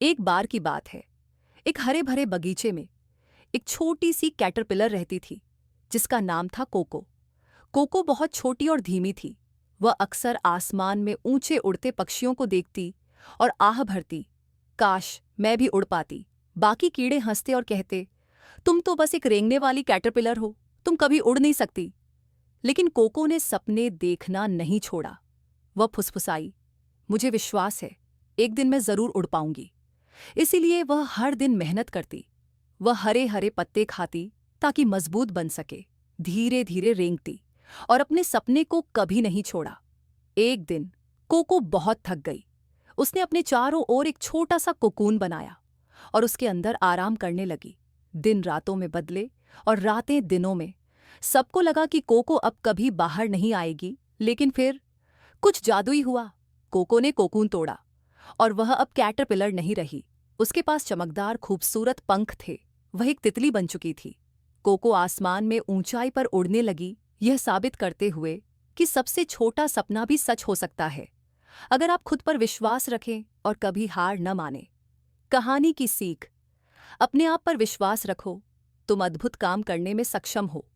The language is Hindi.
एक बार की बात है। एक हरे भरे बगीचे में एक छोटी सी कैटरपिलर रहती थी जिसका नाम था कोको। कोको बहुत छोटी और धीमी थी। वह अक्सर आसमान में ऊंचे उड़ते पक्षियों को देखती और आह भरती, काश मैं भी उड़ पाती। बाकी कीड़े हंसते और कहते, तुम तो बस एक रेंगने वाली कैटरपिलर हो, तुम कभी उड़ नहीं सकती। लेकिन कोको ने सपने देखना नहीं छोड़ा। वह फुसफुसाई, मुझे विश्वास है एक दिन मैं जरूर उड़ पाऊंगी। इसीलिए वह हर दिन मेहनत करती। वह हरे हरे पत्ते खाती ताकि मजबूत बन सके, धीरे धीरे रेंगती और अपने सपने को कभी नहीं छोड़ा। एक दिन कोको बहुत थक गई। उसने अपने चारों ओर एक छोटा सा कोकून बनाया और उसके अंदर आराम करने लगी। दिन रातों में बदले और रातें दिनों में। सबको लगा कि कोको अब कभी बाहर नहीं आएगी, लेकिन फिर कुछ जादुई हुआ। कोको ने कोकून तोड़ा और वह अब कैटरपिलर नहीं रही। उसके पास चमकदार खूबसूरत पंख थे। वह एक तितली बन चुकी थी। कोको आसमान में ऊंचाई पर उड़ने लगी, यह साबित करते हुए कि सबसे छोटा सपना भी सच हो सकता है अगर आप खुद पर विश्वास रखें और कभी हार न माने। कहानी की सीख, अपने आप पर विश्वास रखो, तुम अद्भुत काम करने में सक्षम हो।